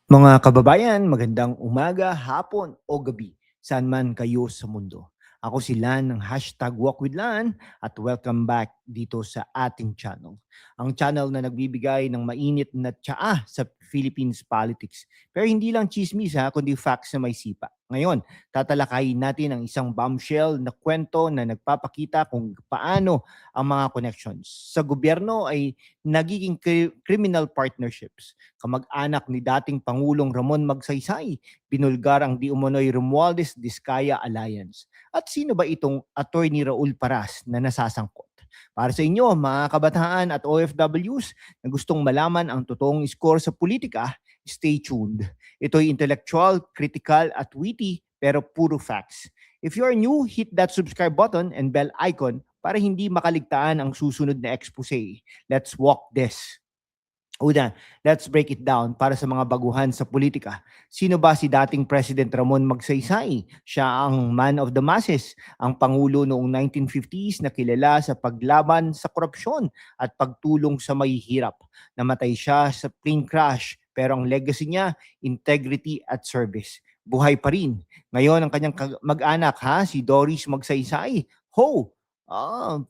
Mga kababayan, magandang umaga, hapon o gabi, saan man kayo sa mundo. Ako si Lan ng hashtag Walk with Lan at welcome back dito sa ating channel. Ang channel na nagbibigay ng mainit na tsaa sa Philippines politics. Pero hindi lang chismis ha, kundi facts na may sipa. Ngayon, tatalakayin natin ang isang bombshell na kwento na nagpapakita kung paano ang mga connections sa gobyerno ay nagiging criminal partnerships. Kamag-anak ni dating Pangulong Ramon Magsaysay, binulgar ang di umano'y Romualdez-Diskaya Alliance. At sino ba itong Attorney Raul Paras na nasasangkot? Para sa inyo, mga kabataan at OFWs na gustong malaman ang totoong score sa politika, stay tuned. Ito'y intellectual, critical at witty pero puro facts. If you are new, hit that subscribe button and bell icon para hindi makaligtaan ang susunod na expose. Let's walk this. Una, let's break it down para sa mga baguhan sa politika. Sino ba si dating President Ramon Magsaysay? Siya ang man of the masses, ang pangulo noong 1950s na kilala sa paglaban sa korupsyon at pagtulong sa mahihirap. Namatay siya sa plane crash pero ang legacy niya, integrity at service. Buhay pa rin. Ngayon ang kanyang mag-anak si Doris Magsaysay. Ho!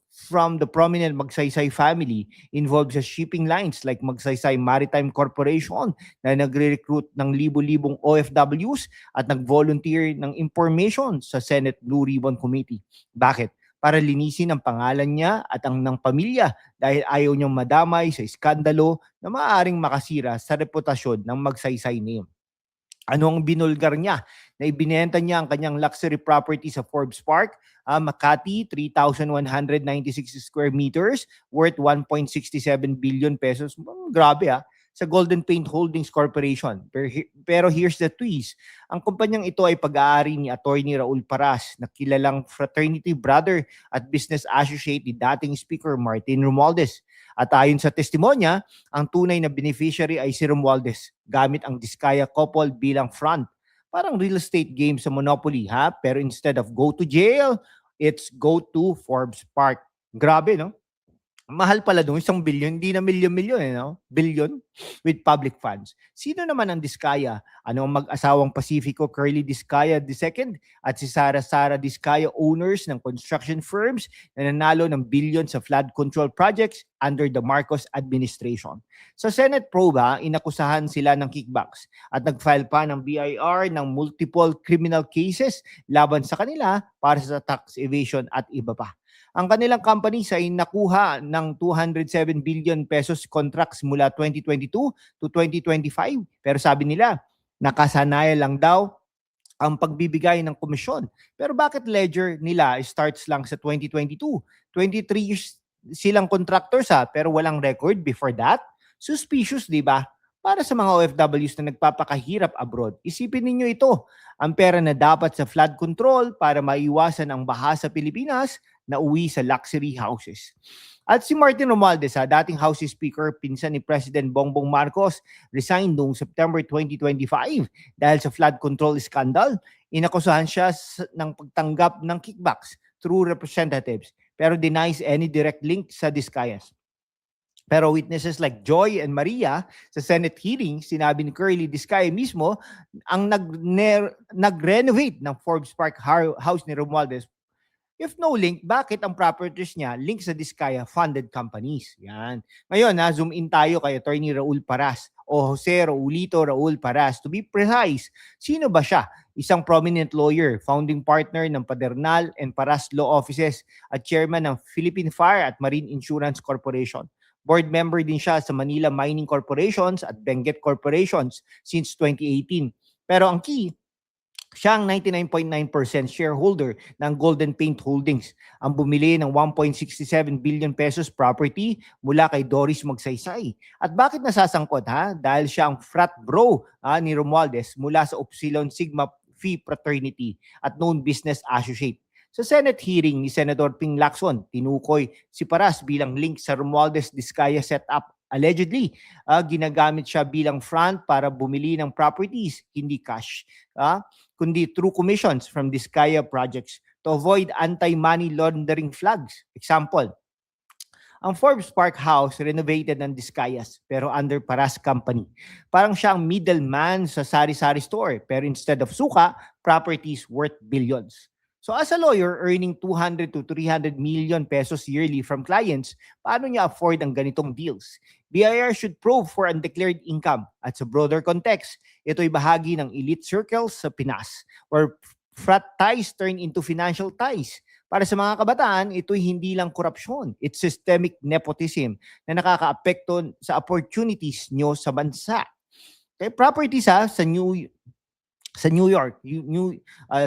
From the prominent Magsaysay family involved sa shipping lines like Magsaysay Maritime Corporation na nagre-recruit ng libo-libong OFWs at nag-volunteer ng information sa Senate Blue Ribbon Committee. Bakit? Para linisin ang pangalan niya at ang ng pamilya dahil ayaw niyang madamay sa iskandalo na maaaring makasira sa reputasyon ng Magsaysay name. Ano ang binulgar niya? Na ibinenta niya ang kanyang luxury property sa Forbes Park, Makati, 3,196 square meters, worth 1.67 billion pesos. Grabe sa Golden Paint Holdings Corporation. Pero here's the twist. Ang kumpanyang ito ay pag-aari ni Attorney Raul Paras, na kilalang fraternity brother at business associate ni dating Speaker Martin Romualdez. At ayon sa testimonya, ang tunay na beneficiary ay si Romualdez gamit ang Diskaya couple bilang front. Parang real estate game sa Monopoly pero instead of go to jail, it's go to Forbes Park. Grabe, no? Mahal pala doon, 1 billion, hindi na milyon-milyon no? Billion with public funds. Sino naman ang Diskaya? Ano ang mag-asawang Pacifico Curly Diskaya II at si Sara Diskaya, owners ng construction firms na nanalo ng billion sa flood control projects under the Marcos administration. Sa Senate probe, inakusahan sila ng kickbacks at nag-file pa ng BIR ng multiple criminal cases laban sa kanila para sa tax evasion at iba pa. Ang kanilang companies ay nakuha ng 207 billion pesos contracts mula 2022 to 2025. Pero sabi nila, nakasanaya lang daw ang pagbibigay ng komisyon. Pero bakit ledger nila starts lang sa 2022? 23 years silang contractors pero walang record before that? Suspicious, di ba? Para sa mga OFWs na nagpapakahirap abroad, isipin ninyo ito, ang pera na dapat sa flood control para maiwasan ang baha sa Pilipinas na uwi sa luxury houses. At si Martin Romualdez, dating House Speaker, pinsan ni President Bongbong Marcos, resigned noong September 2025 dahil sa flood control scandal. Inakusahan siya ng pagtanggap ng kickbacks through representatives pero denies any direct link sa Discayas. Pero witnesses like Joy and Maria sa Senate hearing, sinabi ni Curly Diskaya mismo ang nag-renovate ng Forbes Park house ni Romualdez. If no link, bakit ang properties niya link sa Diskaya-funded companies? Yan. Ngayon, zoom in tayo kay Attorney Raul Paras o Jose Raulito Raul Paras. To be precise, sino ba siya? Isang prominent lawyer, founding partner ng Padernal and Paras Law Offices at chairman ng Philippine Fire at Marine Insurance Corporation. Board member din siya sa Manila Mining Corporations at Benguet Corporations since 2018. Pero ang key, siya ang 99.9% shareholder ng Golden Paint Holdings, ang bumili ng 1.67 billion pesos property mula kay Doris Magsaysay. At bakit nasasangkot Dahil siya ang frat bro ni Romualdez mula sa Upsilon Sigma Phi fraternity at known business associate. Sa Senate hearing ni Senador Ping Lacson, tinukoy si Paras bilang link sa Romualdez-Diskaya setup. Allegedly, ginagamit siya bilang front para bumili ng properties, hindi cash, kundi through commissions from Diskaya projects to avoid anti-money laundering flags. Example, Ang Forbes Park House renovated ng Discayas pero under Paras Company. Parang siyang middleman sa sari-sari store pero instead of suka, properties worth billions. So as a lawyer earning 200 to 300 million pesos yearly from clients, paano niya afford ang ganitong deals? BIR should probe for undeclared income at sa broader context, ito ay bahagi ng elite circles sa Pinas where frat ties turn into financial ties. Para sa mga kabataan, ito'y hindi lang korupsyon. It's systemic nepotism na nakakaapekto sa opportunities nyo sa bansa. Okay, properties sa New York,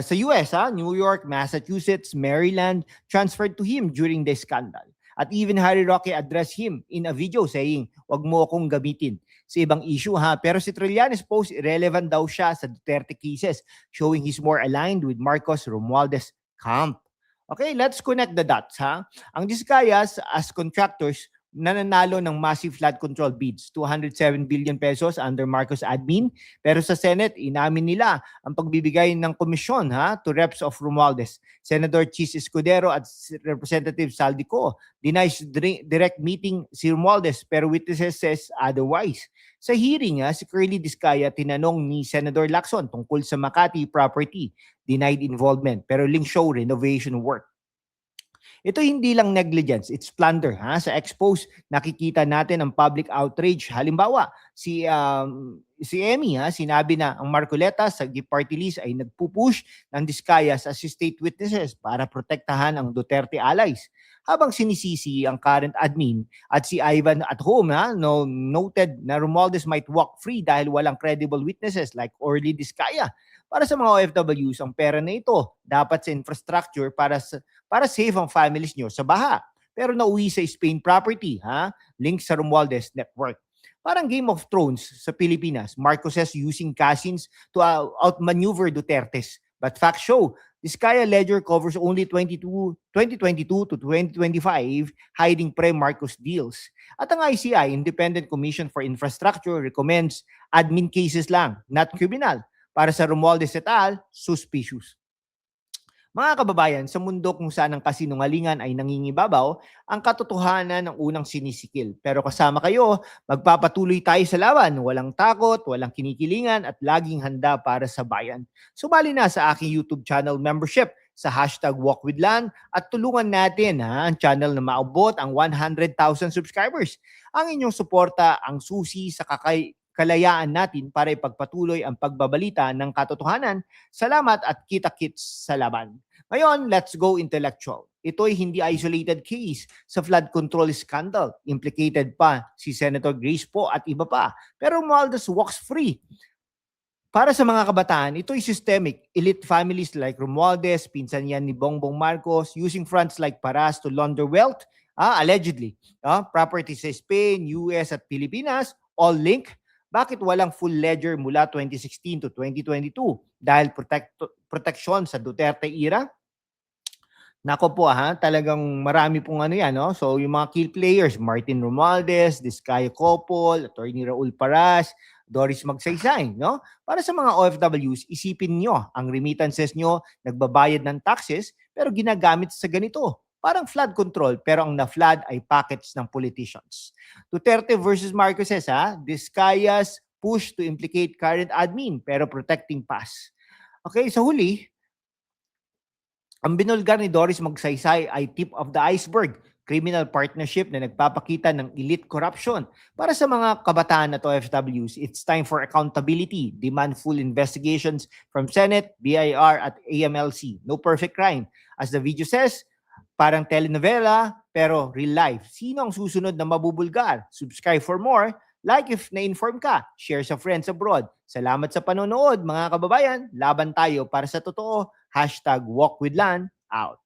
sa US, New York, Massachusetts, Maryland, transferred to him during the scandal. At even Harry Roque addressed him in a video saying, wag mo akong gamitin sa ibang issue Pero si Trillanes post, irrelevant daw siya sa Duterte cases, showing he's more aligned with Marcos Romualdez camp. Okay, let's connect the dots Ang Discayas as contractors nananalo ng massive flood control bids, 207 billion pesos under Marcos admin. Pero sa Senate, inamin nila ang pagbibigay ng komisyon to reps of Romualdez. Senator Chis Escudero at Representative Saldico denies direct meeting si Romualdez pero witnesses says otherwise. Sa hearing, si Curly Discaya tinanong ni Senator Lacson tungkol sa Makati property, denied involvement pero link show renovation work. Ito hindi lang negligence, it's plunder. Sa expose, nakikita natin ang public outrage. Halimbawa, si Emmy, sinabi na ang Marcoleta sa party list ay nagpupush ng Discayas as state witnesses para protektahan ang Duterte allies. Habang sinisisi ang current admin at si Ivan at home, noted na Romualdez might walk free dahil walang credible witnesses like Orly Discaya. Para sa mga OFWs, ang pera na ito dapat sa infrastructure para save ang families nyo sa baha. Pero nauwi sa Spain property, link sa Romualdez network. Parang Game of Thrones sa Pilipinas, Marcoses using casinos to outmaneuver Dutertes. But facts show, Discaya ledger covers only 2022 to 2025 hiding pre-Marcos deals. At ang ICI, Independent Commission for Infrastructure, recommends admin cases lang, not criminal. Para sa Romualdez et al., suspicious. Mga kababayan, sa mundo kung saan ang kasinungalingan ay nangingibabaw, ang katotohanan ng unang sinisikil. Pero kasama kayo, magpapatuloy tayo sa laban. Walang takot, walang kinikilingan, at laging handa para sa bayan. Sumali na sa aking YouTube channel membership sa #WalkWithLan at tulungan natin ang channel na maabot ang 100,000 subscribers. Ang inyong suporta ang susi sa kalayaan natin para ipagpatuloy ang pagbabalita ng katotohanan. Salamat at kita-kits sa laban. Ngayon, let's go intellectual. Ito'y hindi isolated case sa flood control scandal. Implicated pa si Senator Grace Poe at iba pa. Pero Romualdez walks free. Para sa mga kabataan, ito'y systemic. Elite families like Romualdez, pinsan yan ni Bongbong Marcos, using fronts like Paras to launder wealth, allegedly. Properties sa Spain, US at Pilipinas, all linked. Bakit walang full ledger mula 2016 to 2022? Dahil proteksyon sa Duterte era? Nako po talagang marami pong yan. So yung mga key players, Martin Romualdez, Discaya Copol, Attorney Raul Paras, Doris Magsaysay. Para sa mga OFWs, isipin nyo, ang remittances nyo, nagbabayad ng taxes, pero ginagamit sa ganito. Parang flood control, pero ang na-flood ay packets ng politicians. Duterte versus Marcoses, Discayas push to implicate current admin, pero protecting pass. Okay, sa huli, ang binulgar ni Doris Magsaysay ay tip of the iceberg, criminal partnership na nagpapakita ng elite corruption. Para sa mga kabataan at OFWs, it's time for accountability. Demand full investigations from Senate, BIR at AMLC. No perfect crime. As the video says, parang telenovela, pero real life. Sino ang susunod na mabubulgar? Subscribe for more. Like if na-inform ka. Share sa friends abroad. Salamat sa panonood, mga kababayan. Laban tayo para sa totoo. #WalkWithLan out.